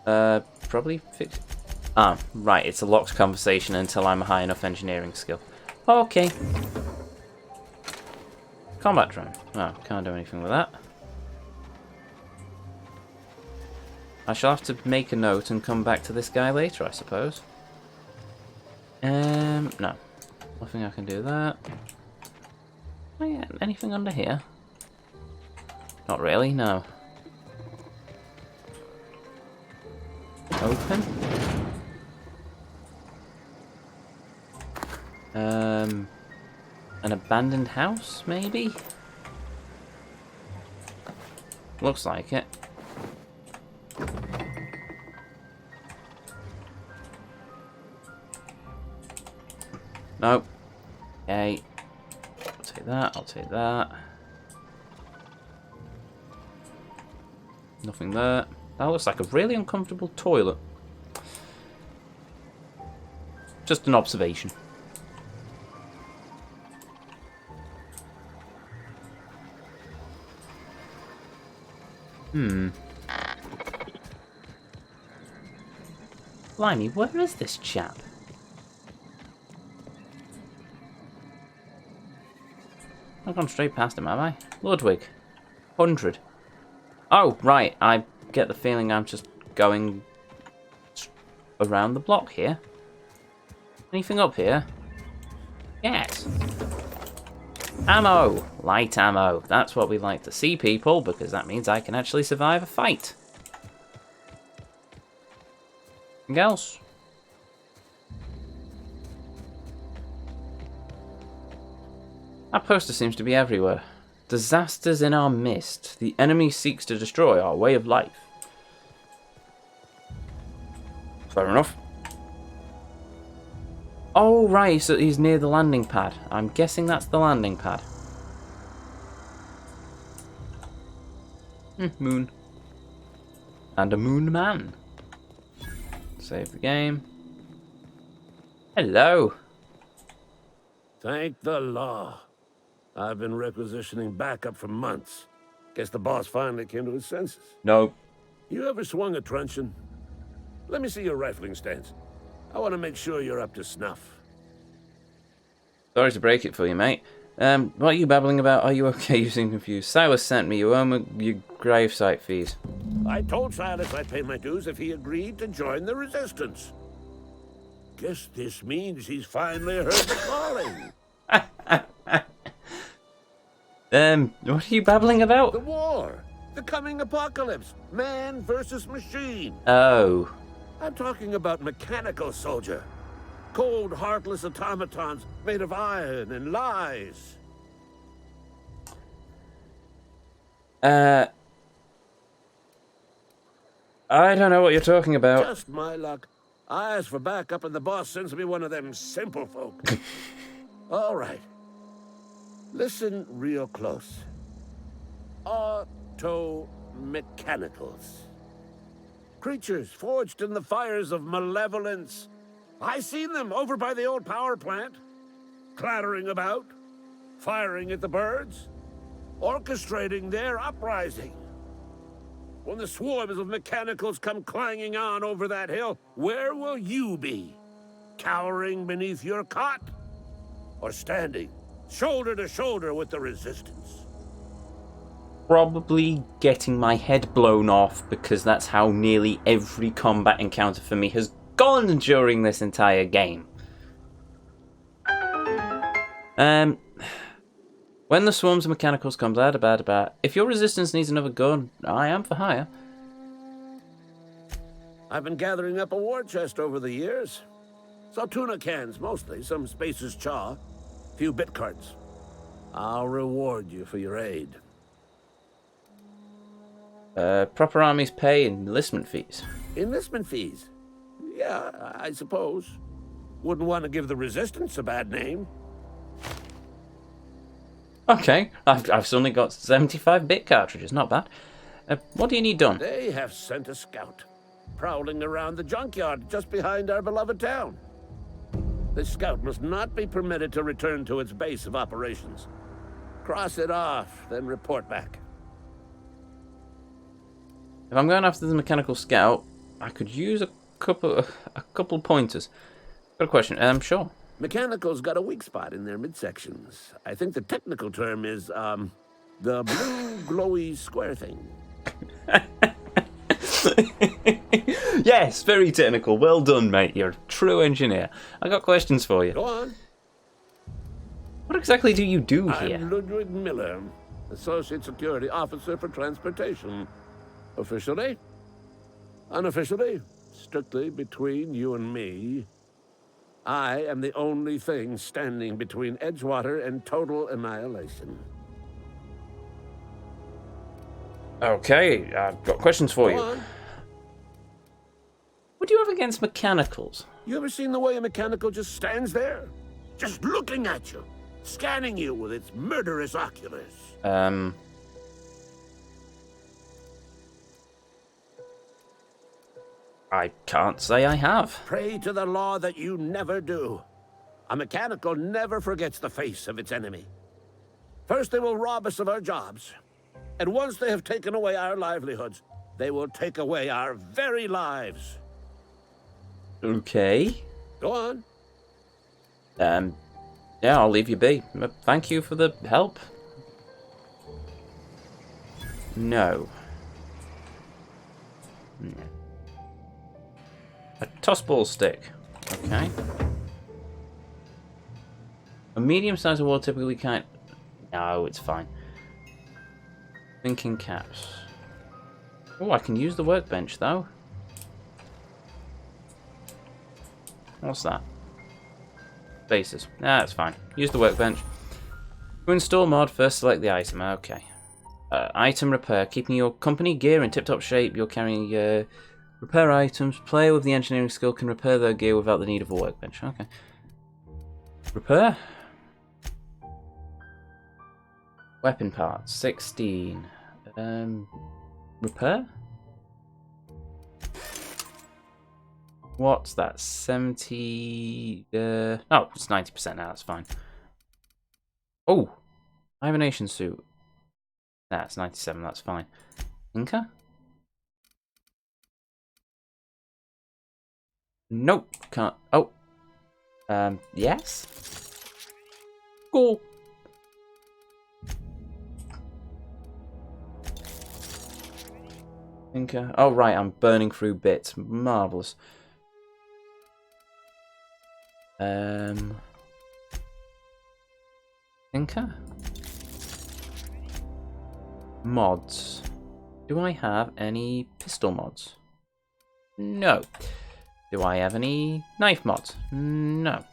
Probably fix... Ah, right, it's a locked conversation until I'm a high enough engineering skill. Okay. Combat drone. Oh, can't do anything with that. I shall have to make a note and come back to this guy later, I suppose. No. Nothing I can do that. Oh yeah, anything under here? Not really, no. Open. An abandoned house, maybe? Looks like it. Nope. Okay. I'll take that, I'll take that. Nothing there. That looks like a really uncomfortable toilet. Just an observation. Blimey, where is this chap? I've gone straight past him, have I? Ludwig. 100. Oh, right. I get the feeling I'm just going around the block here. Anything up here? Yes. Ammo! Light ammo. That's what we like to see, people, because that means I can actually survive a fight. Anything else? That poster seems to be everywhere. Disasters in our midst. The enemy seeks to destroy our way of life. Fair enough. Oh, right, so he's near the landing pad. I'm guessing that's the landing pad. Moon. And a moon man. Save the game. Hello. Thank the law. I've been requisitioning backup for months. Guess the boss finally came to his senses. No. You ever swung a truncheon? Let me see your rifling stance. I want to make sure you're up to snuff. Sorry to break it for you, mate. What are you babbling about? Are you okay? You seem confused. Silas sent me. You owe your gravesite fees. I told Silas I'd pay my dues if he agreed to join the resistance. Guess this means he's finally heard the calling. What are you babbling about? The war. The coming apocalypse. Man versus machine. Oh. I'm talking about mechanical soldier. Cold, heartless automatons made of iron and lies. I don't know what you're talking about. Just my luck. I ask for backup and the boss sends me one of them simple folk. All right. Listen real close. Auto-mechanicals. Creatures forged in the fires of malevolence. I seen them over by the old power plant. Clattering about. Firing at the birds. Orchestrating their uprising. When the swarms of mechanicals come clanging on over that hill, where will you be? Cowering beneath your cot? Or standing, shoulder to shoulder with the resistance? Probably getting my head blown off, because that's how nearly every combat encounter for me has gone during this entire game. When the swarms of mechanicals comes out about, if your resistance needs another gun, I am for hire. I've been gathering up a war chest over the years. Saw tuna cans mostly, some Spacer's chaw, few bit carts. I'll reward you for your aid. Proper armies pay enlistment fees. Enlistment fees? Yeah, I suppose. Wouldn't want to give the resistance a bad name. Okay, I've suddenly got 75-bit cartridges, not bad. What do you need done? They have sent a scout, prowling around the junkyard just behind our beloved town. This scout must not be permitted to return to its base of operations. Cross it off, then report back. If I'm going after the mechanical scout, I could use a couple pointers. Got a question. Sure. Mechanicals got a weak spot in their midsections. I think the technical term is, the blue glowy square thing. Yes, very technical. Well done, mate. You're a true engineer. I got questions for you. Go on. What exactly do you do here? I'm Ludwig Miller, Associate Security Officer for Transportation. Officially, unofficially, strictly between you and me, I am the only thing standing between Edgewater and total annihilation. Okay, I've got questions for Go you. on. What do you have against mechanicals? You ever seen the way a mechanical just stands there? Just looking at you, scanning you with its murderous oculars. I can't say I have. Pray to the law that you never do. A mechanical never forgets the face of its enemy. First, they will rob us of our jobs. And once they have taken away our livelihoods, they will take away our very lives. Okay. Go on. Yeah, I'll leave you be. Thank you for the help. No. A tossball stick. Okay. A medium-sized award typically can't... No, it's fine. Thinking caps. Oh, I can use the workbench, though. What's that? Bases. Nah, that's fine. Use the workbench. To install mod, first select the item. Okay. Item repair. Keeping your company gear in tip-top shape. You're carrying repair items. Player with the engineering skill can repair their gear without the need of a workbench. Okay. Repair. Weapon parts. 16. Repair? What's that? 70... oh, it's 90% now. That's fine. Oh! Hibernation suit. That's 97. That's fine. Inca? Nope. Can't... Oh. Yes? Cool. Inca. Oh, right. I'm burning through bits. Marvellous. Inca? Mods. Do I have any pistol mods? No. Do I have any knife mods? No.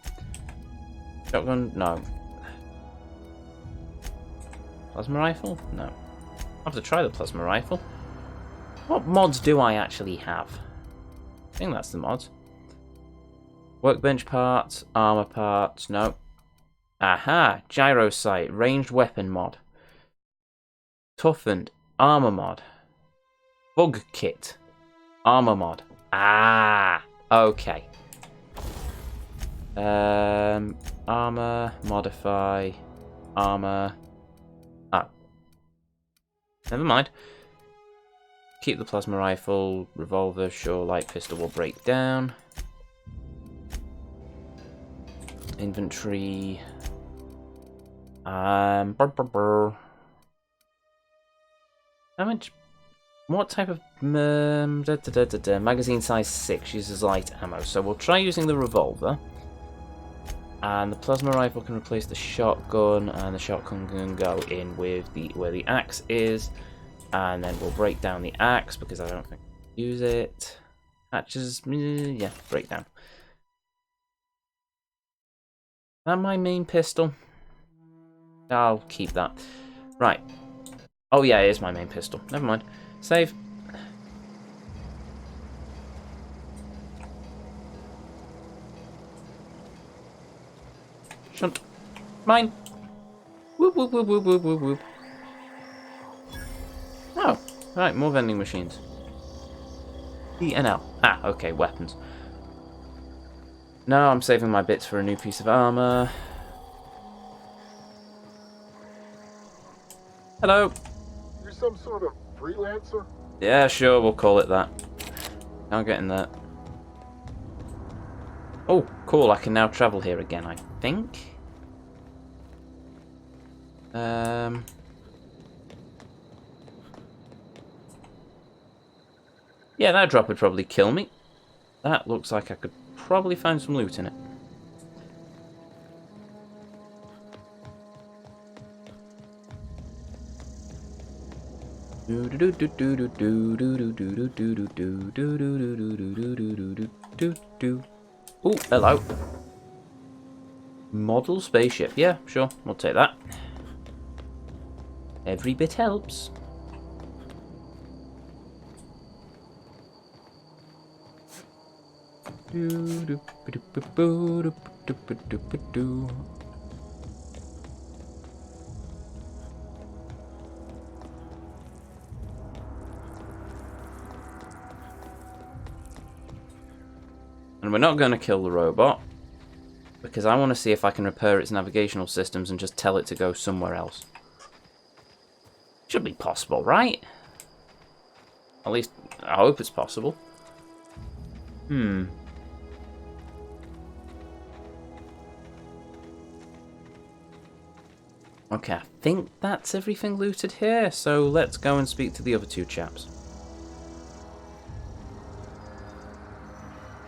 Shotgun? No. Plasma rifle? No. I'll have to try the plasma rifle. What mods do I actually have? I think that's the mods. Workbench parts, armor parts, no. Aha! Gyro sight, ranged weapon mod. Toughened, armor mod. Bug kit, armor mod. Ah! Okay. Armor, modify, armor. Oh. Never mind. Keep the plasma rifle, revolver, sure, light pistol will break down. Inventory. How much? What type of magazine size 6 uses light ammo? So we'll try using the revolver. And the plasma rifle can replace the shotgun, and the shotgun can go in with where the axe is. And then we'll break down the axe because I don't think we use it. Hatches, yeah, break down. Is that my main pistol? I'll keep that. Right. Oh yeah, it is my main pistol. Never mind. Save. Shunt. Mine. Whoop, whoop, whoop, whoop, whoop, whoop, whoop. Oh, right, more vending machines. E and L. Ah, okay, weapons. No, I'm saving my bits for a new piece of armor. Hello. You're some sort of freelancer? Yeah, sure, we'll call it that. Can't get in there. Oh, cool. I can now travel here again, I think. Yeah, that drop would probably kill me. That looks like I could probably find some loot in it. Oh, hello. Model spaceship. Yeah, sure. We'll take that. Every bit helps. And we're not going to kill the robot, because I want to see if I can repair its navigational systems and just tell it to go somewhere else. Should be possible, right? At least, I hope it's possible. Okay, I think that's everything looted here, so let's go and speak to the other two chaps.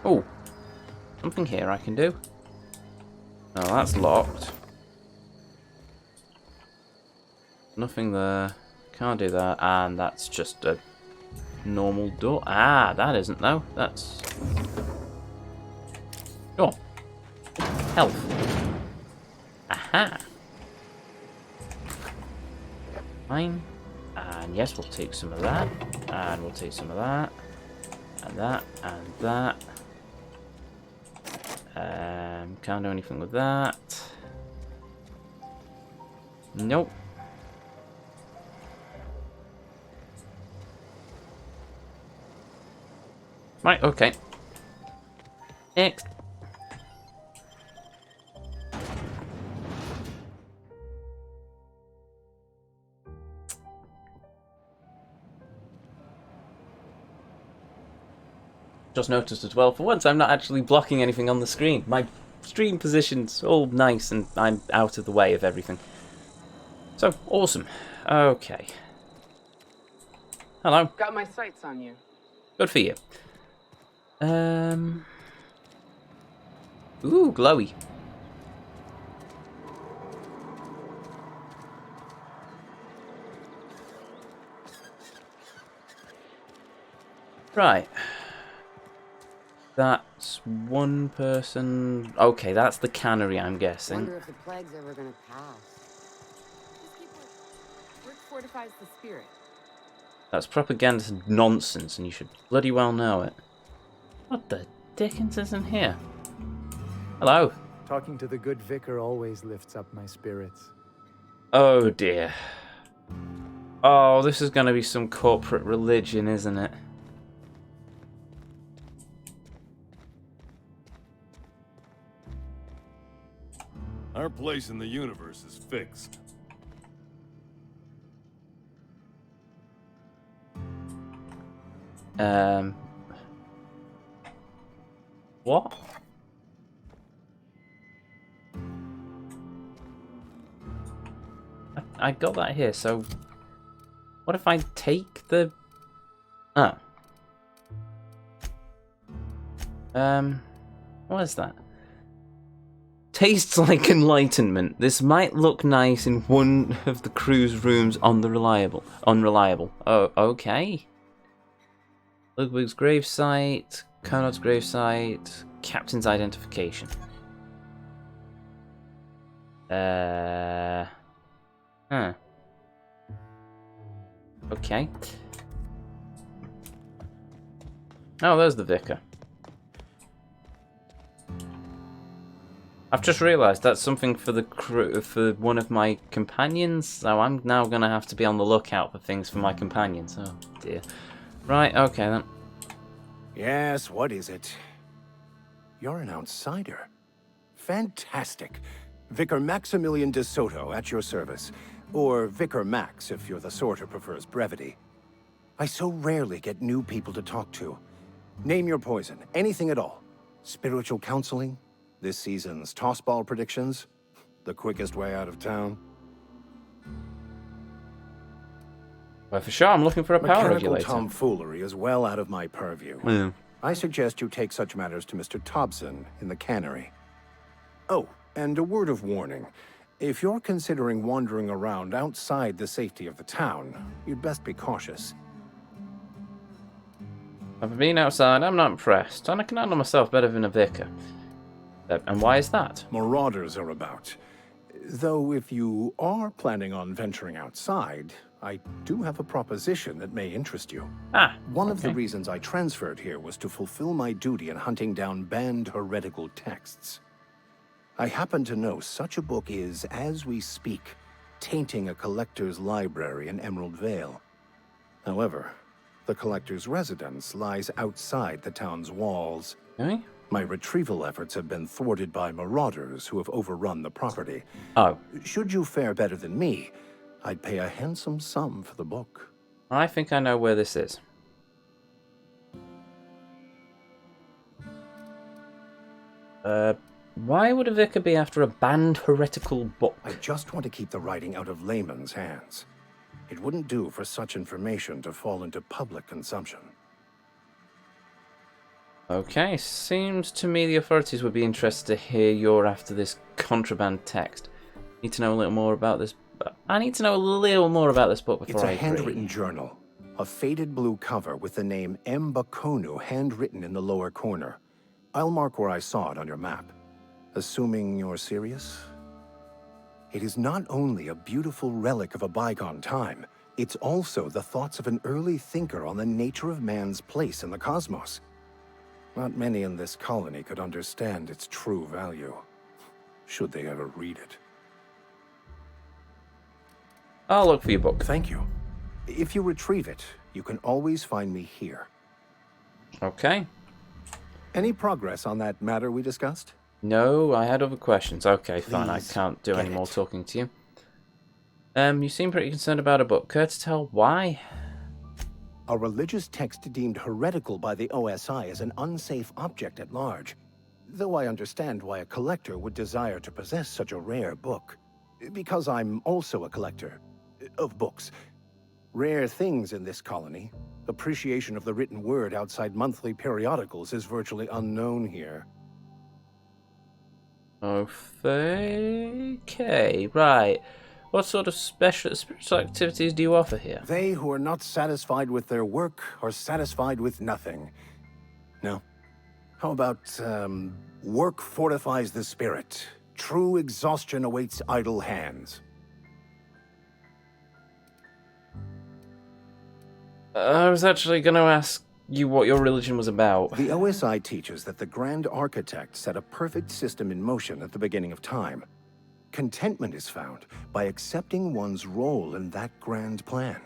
Oh, something here I can do. Oh, that's locked. Nothing there. Can't do that, and that's just a normal door. Ah, that isn't though. That's... Oh. Health. Aha. Fine. And yes, we'll take some of that. And we'll take some of that. And that. And that. Can't do anything with that. Nope. Right, okay. Next. Just noticed as well, for once I'm not actually blocking anything on the screen. My stream position's all nice and I'm out of the way of everything. So, awesome. Okay. Hello. Got my sights on you. Good for you. Ooh, glowy. Right. That's one person. Okay, that's the cannery, I'm guessing. Wonder if the plague's ever gonna pass. Work fortifies the spirit. That's propaganda nonsense, and you should bloody well know it. What the dickens is in here? Hello. Talking to the good vicar always lifts up my spirits. Oh dear. Oh, this is going to be some corporate religion, isn't it? Our place in the universe is fixed. What? I got that here, so what if I take the... Oh. What is that? Tastes like enlightenment. This might look nice in one of the crew's rooms on the unreliable. Oh, okay. Ludwig's gravesite, Conrad's gravesite, Captain's identification. Huh. Okay. Oh, there's the vicar. I've just realised that's something for the crew, for one of my companions, so I'm now going to have to be on the lookout for things for my companions. Oh, dear. Right, okay then. Yes, what is it? You're an outsider. Fantastic. Vicar Maximilian de Soto at your service. Or Vicar Max, if you're the sort who prefers brevity. I so rarely get new people to talk to. Name your poison. Anything at all. Spiritual counseling? This season's tossball predictions? The quickest way out of town? Well, for sure, I'm looking for a power Mechanical regulator. tomfoolery is well out of my purview. Yeah. I suggest you take such matters to Mr. Thompson in the cannery. Oh, and a word of warning. If you're considering wandering around outside the safety of the town, you'd best be cautious. I've been outside, I'm not impressed, and I can handle myself better than a vicar. And why is that? Marauders are about. Though if you are planning on venturing outside, I do have a proposition that may interest you. One of the reasons I transferred here was to fulfill my duty in hunting down banned heretical texts. I happen to know such a book is, as we speak, tainting a collector's library in Emerald Vale. However, the collector's residence lies outside the town's walls. Okay. My retrieval efforts have been thwarted by marauders who have overrun the property. Oh. Should you fare better than me, I'd pay a handsome sum for the book. I think I know where this is. Why would a vicar be after a banned heretical book? I just want to keep the writing out of layman's hands. It wouldn't do for such information to fall into public consumption. Okay, seems to me the authorities would be interested to hear you're after this contraband text. Need to know a little more about this. I need to know a little more about this book before I agree. It's a handwritten journal. A faded blue cover with the name M. Bakonu handwritten in the lower corner. I'll mark where I saw it on your map. Assuming you're serious? It is not only a beautiful relic of a bygone time, it's also the thoughts of an early thinker on the nature of man's place in the cosmos. Not many in this colony could understand its true value, should they ever read it. I'll look for your book. Thank you. If you retrieve it, you can always find me here. Okay. Any progress on that matter we discussed? No, I had other questions. Okay, fine. I Please can't do get any more it. talking to you. You seem pretty concerned about a book. Care to tell why? A religious text deemed heretical by the OSI is an unsafe object at large. Though I understand why a collector would desire to possess such a rare book. Because I'm also a collector of books. Rare things in this colony. Appreciation of the written word outside monthly periodicals is virtually unknown here. Okay, right. What sort of spiritual activities do you offer here? They who are not satisfied with their work are satisfied with nothing. No. How about, work fortifies the spirit. True exhaustion awaits idle hands. I was actually going to ask you what your religion was about. The OSI teaches that the Grand Architect set a perfect system in motion at the beginning of time. Contentment is found by accepting one's role in that grand plan.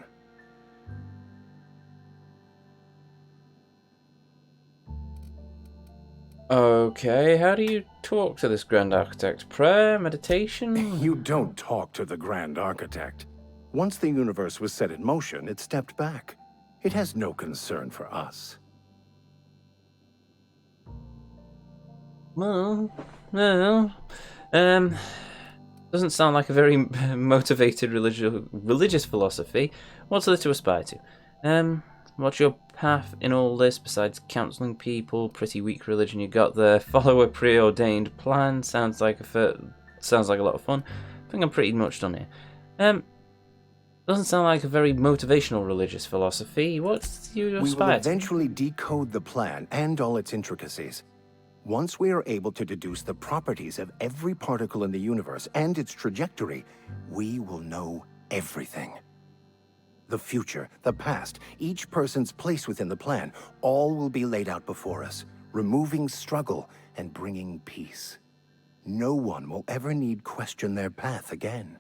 Okay, how do you talk to this Grand Architect? Prayer? Meditation? You don't talk to the Grand Architect. Once the universe was set in motion, it stepped back. It has no concern for us. Well, doesn't sound like a very motivated religious philosophy. What's there to aspire to? What's your path in all this besides counseling people? Pretty weak religion you got there. Follow a preordained plan. Sounds like a lot of fun. I think I'm pretty much done here. Doesn't sound like a very motivational religious philosophy. What do you We will aspire to? eventually decode the plan and all its intricacies. Once we are able to deduce the properties of every particle in the universe and its trajectory, we will know everything. The future, the past, each person's place within the plan, all will be laid out before us, removing struggle and bringing peace. No one will ever need question their path again.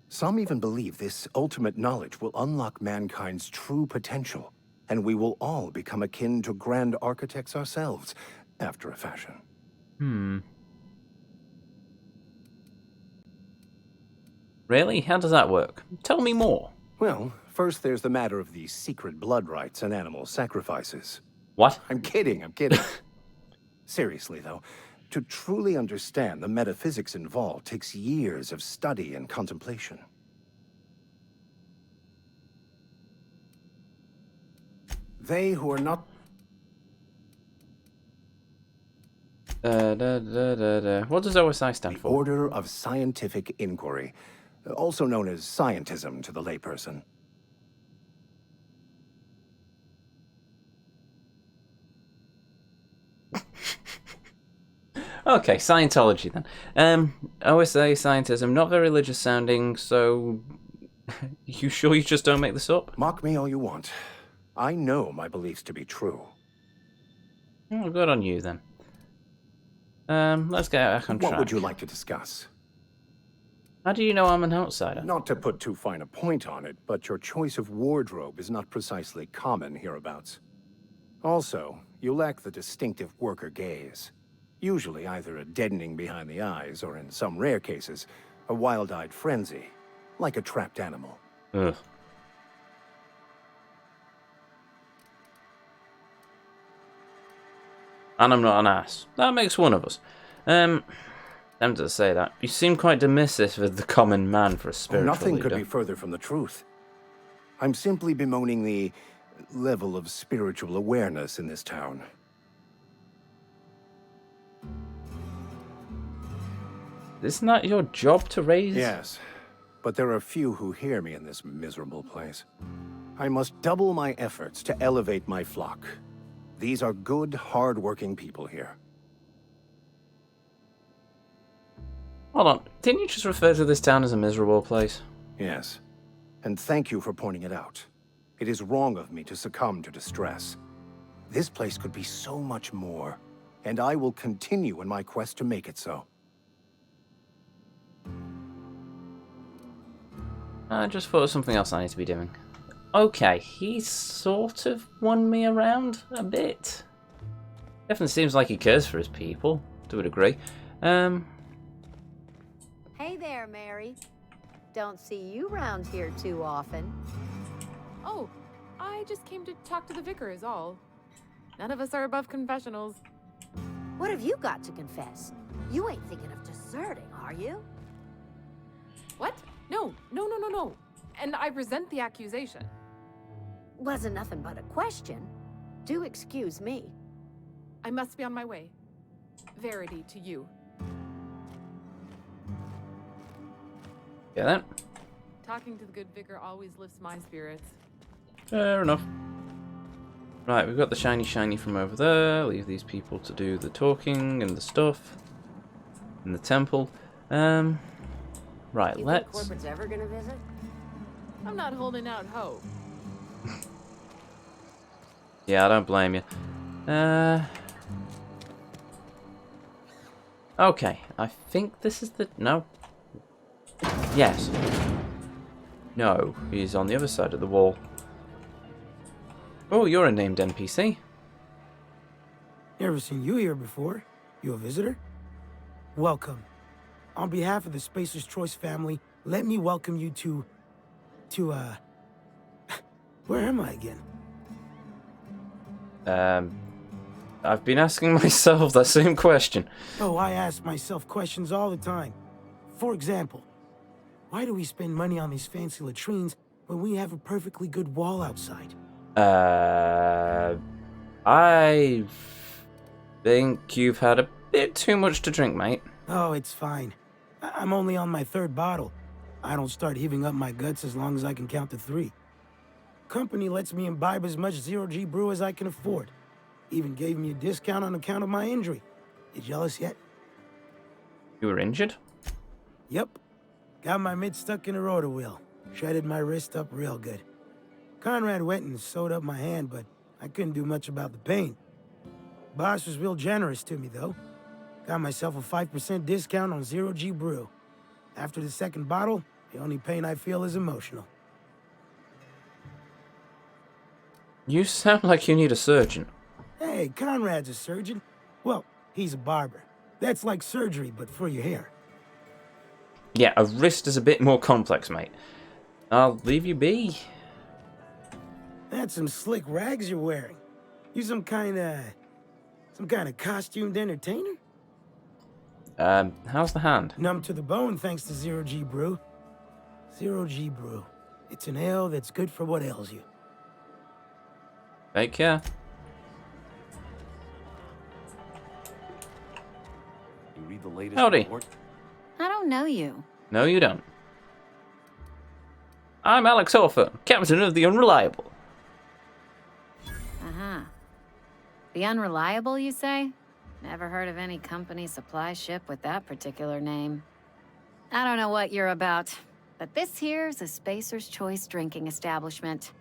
Some even believe this ultimate knowledge will unlock mankind's true potential, and we will all become akin to grand architects ourselves, after a fashion. Really? How does that work? Tell me more. Well, first there's the matter of the secret blood rites and animal sacrifices. What? I'm kidding, I'm kidding. Seriously, though, to truly understand the metaphysics involved takes years of study and contemplation. They who are not... What does OSI stand The for? Order of Scientific Inquiry, also known as scientism to the layperson. Okay, Scientology then. OSA scientism, not very religious sounding, so you sure you just don't make this up? Mock me all you want. I know my beliefs to be true. Oh, good on you then. Let's get back on track. What would you like to discuss? How do you know I'm an outsider? Not to put too fine a point on it, but your choice of wardrobe is not precisely common hereabouts. Also, you lack the distinctive worker gaze. Usually either a deadening behind the eyes, or in some rare cases, a wild-eyed frenzy, like a trapped animal. Ugh. And I'm not an ass. That makes one of us. Tempted to say that. You seem quite dismissive of the common man for a spiritual Nothing leader. could be further from the truth. I'm simply bemoaning the level of spiritual awareness in this town. Isn't that your job to raise? Yes, but there are few who hear me in this miserable place. I must double my efforts to elevate my flock. These are good, hard-working people here. Hold on. Didn't you just refer to this town as a miserable place? Yes, and thank you for pointing it out. It is wrong of me to succumb to distress. This place could be so much more, and I will continue in my quest to make it so. I just thought of something else I need to be doing. Okay, he sort of won me around a bit. Definitely seems like he cares for his people, to a degree. Hey there, Mary. Don't see you round here too often. Oh, I just came to talk to the vicar is all. None of us are above confessionals. What have you got to confess? You ain't thinking of deserting, are you? What? No. And I resent the accusation. Wasn't nothing but a question. Do excuse me. I must be on my way. Verity to you. Yeah, then. Talking to the good vicar always lifts my spirits. Fair enough. Right, we've got the shiny from over there. Leave these people to do the talking and the stuff in the temple. Right, You let's... think corporate's ever gonna visit? I'm not holding out hope. Yeah, I don't blame you. Okay, I think this is the... No. Yes. No, he's on the other side of the wall. Oh, you're a named NPC. Never seen you here before. You a visitor? Welcome. On behalf of the Spacer's Choice family, let me welcome you to where am I again? I've been asking myself that same question. Oh, I ask myself questions all the time. For example, why do we spend money on these fancy latrines when we have a perfectly good wall outside? I think you've had a bit too much to drink, mate. Oh, it's fine. I'm only on my third bottle. I don't start heaving up my guts as long as I can count to 3. Company lets me imbibe as much zero-G brew as I can afford. Even gave me a discount on account of my injury. You jealous yet? You were injured? Yep. Got my mid stuck in a rotor wheel. Shredded my wrist up real good. Conrad went and sewed up my hand, but I couldn't do much about the pain. Boss was real generous to me, though. Got myself a 5% discount on zero-G brew. After the second bottle, the only pain I feel is emotional. You sound like you need a surgeon. Hey, Conrad's a surgeon. Well, he's a barber. That's like surgery, but for your hair. Yeah, a wrist is a bit more complex, mate. I'll leave you be. That's some slick rags you're wearing. You some kind of costumed entertainer? How's the hand? Numb to the bone thanks to Zero G Brew. Zero G Brew. It's an ale that's good for what ails you. Take care. You read the latest Howdy. report? I don't know you. No, you don't. I'm Alex Orphan, captain of the Unreliable. Uh-huh. The Unreliable, you say? Never heard of any company supply ship with that particular name. I don't know what you're about, but this here's a Spacer's Choice drinking establishment.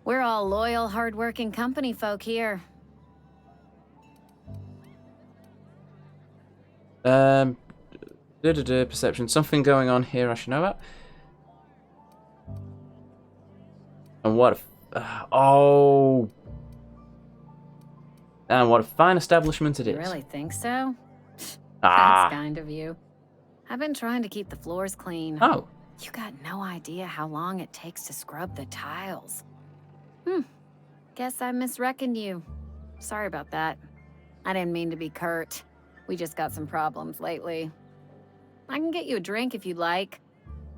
We're all loyal, hard-working company folk here. Perception. Something going on here I should know about. And what oh. And what a fine establishment it is. You really think so? Ah. That's kind of you. I've been trying to keep the floors clean. Oh. You got no idea how long it takes to scrub the tiles. Guess I misreckoned you. Sorry about that. I didn't mean to be curt. We just got some problems lately. I can get you a drink if you'd like.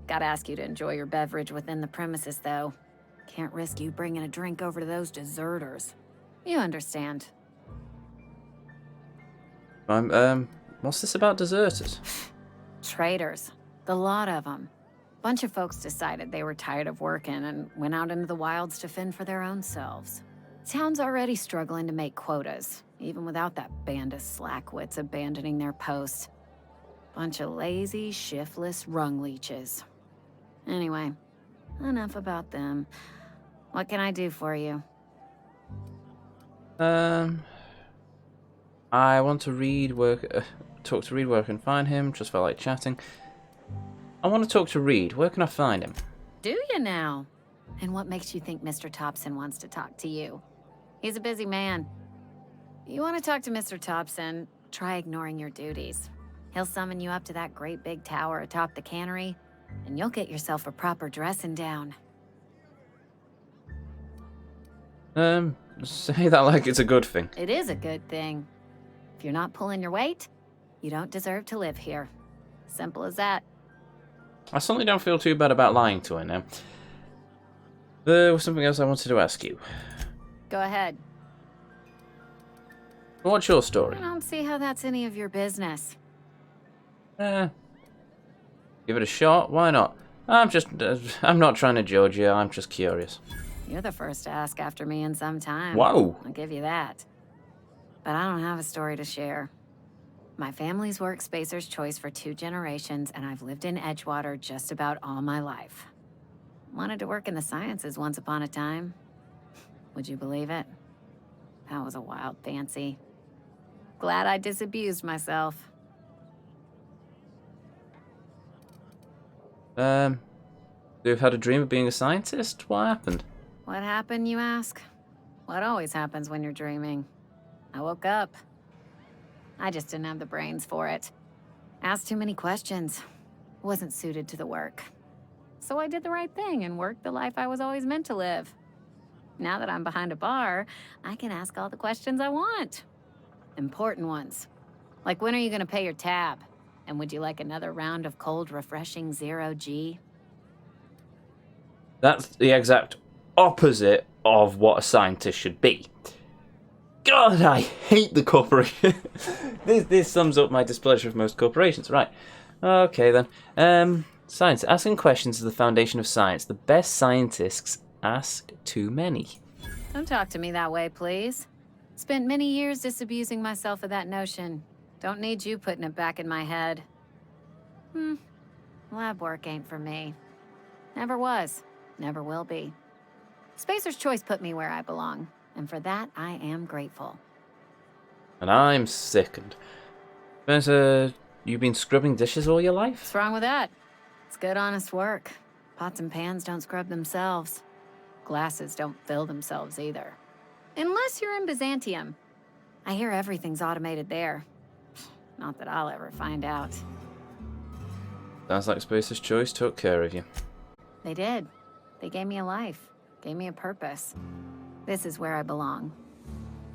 Gotta ask you to enjoy your beverage within the premises, though. Can't risk you bringing a drink over to those deserters. You understand. What's this about deserters? Traitors. The lot of them. Bunch of folks decided they were tired of working and went out into the wilds to fend for their own selves. Town's already struggling to make quotas, even without that band of slackwits abandoning their posts. Bunch of lazy, shiftless rung leeches. Anyway, enough about them. What can I do for you? I want to read work. Talk to Reed where I can find him. Just felt like chatting. I want to talk to Reed. Where can I find him? Do you now? And what makes you think Mr. Thompson wants to talk to you? He's a busy man. You want to talk to Mr. Thompson, try ignoring your duties. He'll summon you up to that great big tower atop the cannery, and you'll get yourself a proper dressing down. Say that like it's a good thing. It is a good thing. If you're not pulling your weight, you don't deserve to live here. Simple as that. I certainly don't feel too bad about lying to her now. There was something else I wanted to ask you. Go ahead. What's your story? I don't see how that's any of your business. Give it a shot. Why not? I'm not trying to judge you. I'm just curious. You're the first to ask after me in some time. Whoa. I'll give you that. But I don't have a story to share. My family's worked Spacer's Choice for 2 generations, and I've lived in Edgewater just about all my life. Wanted to work in the sciences once upon a time. Would you believe it? That was a wild fancy. Glad I disabused myself. You've had a dream of being a scientist? What happened? What happened, you ask? What always happens when you're dreaming? I woke up. I just didn't have the brains for it. Asked too many questions. Wasn't suited to the work. So I did the right thing and worked the life I was always meant to live. Now that I'm behind a bar, I can ask all the questions I want. Important ones. Like, when are you gonna pay your tab? And would you like another round of cold, refreshing Zero G? That's the exact opposite of what a scientist should be. God, I hate the corporation. this sums up my displeasure with most corporations. Right. Okay, then. Science. Asking questions is the foundation of science. The best scientists ask too many. Don't talk to me that way, please. Spent many years disabusing myself of that notion. Don't need you putting it back in my head. Lab work ain't for me. Never was. Never will be. Spacer's Choice put me where I belong, and for that, I am grateful. And I'm sickened. But, you've been scrubbing dishes all your life? What's wrong with that? It's good, honest work. Pots and pans don't scrub themselves. Glasses don't fill themselves either. Unless you're in Byzantium. I hear everything's automated there. Not that I'll ever find out. Sounds like Spacer's Choice took care of you. They did. They gave me a life. Gave me a purpose. This is where I belong.